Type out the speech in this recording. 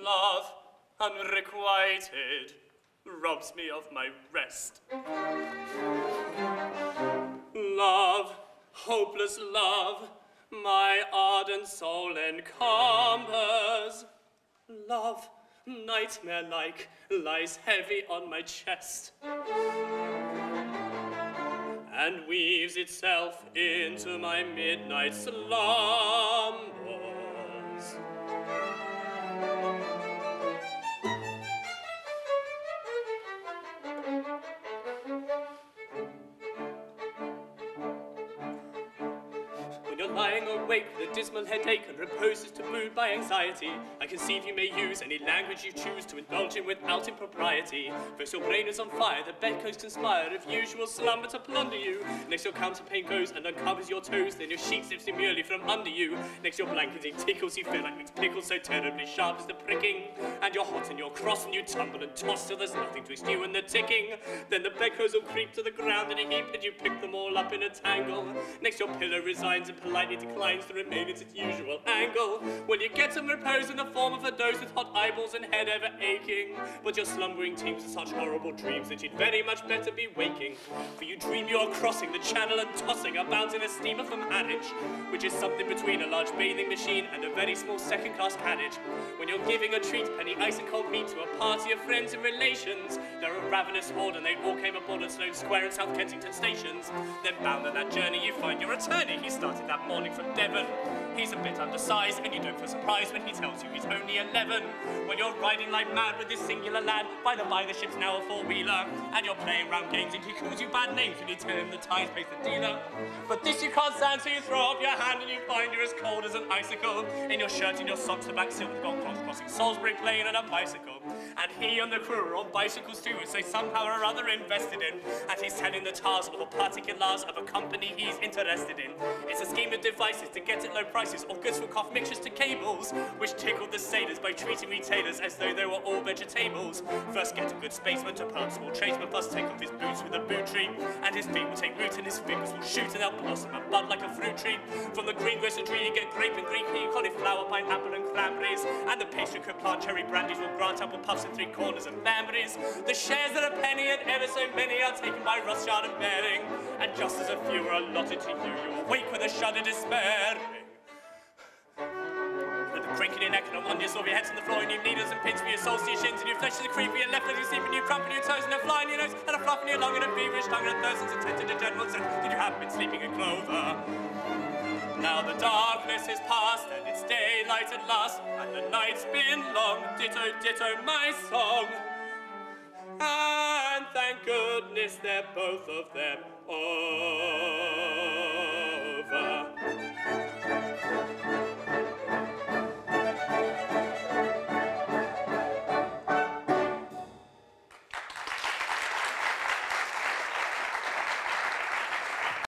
Love, unrequited, robs me of my rest. Love, hopeless love, my ardent soul encumbers. Love, nightmare-like, lies heavy on my chest and weaves itself into my midnight slumbers. When you're lying awake with a dismal headache and repose is tabooed by anxiety, I conceive you may use any language you choose to indulge in without impropriety. First your brain is on fire, the bedclothes conspire of usual slumber to plunder you. Next your counterpane goes and uncovers your toes, then your sheet slips demurely from under you. Next your blanketing tickles, you feel like mixed pickles so terribly sharp as the pricking. And you're hot and you're cross and you tumble and toss till there's nothing twixt you and the ticking. Then the bedclothes will creep to the ground in a heap and you pick them all up in a tangle. Next your pillow resigns and politely declines to remain at its usual angle. When you get some repose in the form of a dose with hot eyeballs and head ever aching. But your slumbering teems of such horrible dreams that you'd very much better be waking. For you dream you're crossing the channel and tossing about in a steamer from Harwich, which is something between a large bathing machine and a very small second-class carriage. When you're giving a treat, penny ice and cold meat to a party of friends and relations, they're a ravenous horde and they all came aboard at Sloane Square and South Kensington stations. Then bound on that journey you find your attorney. He started that morning from Devon. He's a bit undersized and you don't feel surprised when he tells you he's only 11. When you're riding like mad with this singular lad, by the by the ship's now a four-wheeler, and you're playing round games and he calls you bad names when you tell him the tides pays the dealer. But this you can't stand, so you throw up your hand and you find you're as cold as an icicle. In your shirt and your socks, the back sealed with gold cloth, crossing Salisbury Plain on a bicycle. And he and the crew are on bicycles too, which they somehow or other invested in. And he's telling the tars of the particulars of a company he's interested in. It's a scheme of devices to get at low prices, or goods from cough mixtures to cables, which tickled the sailors by treating retailers as though they were all vegetables. First get a good spaceman to plant small tradesman, plus take off his boots with a boot tree, and his feet will take root and his fingers will shoot and they'll blossom and bud like a fruit tree. From the green grocer tree you get grape and green pea, cauliflower, pineapple and cranberries, and the pastry cook plant cherry brandies will grant apple puffs and three corners and banberries. The shares that are penny and ever so many are taken by Rothschild and Baring, and just as a few are allotted to you, you awake with a shudder despairing. Cranking your neck and on your your heads on the floor, and you have needles and pins for your soles to your shins, and your flesh is a creepy and left as you sleep, and you crumple your toes, and a fly in your nose, and a fluff in your lung, and a feverish tongue, and a thirst, and attended to general sense that you have been sleeping in clover. Now the darkness is past, and it's daylight at last, and the night's been long, ditto, ditto, my song. And thank goodness they're both of them over.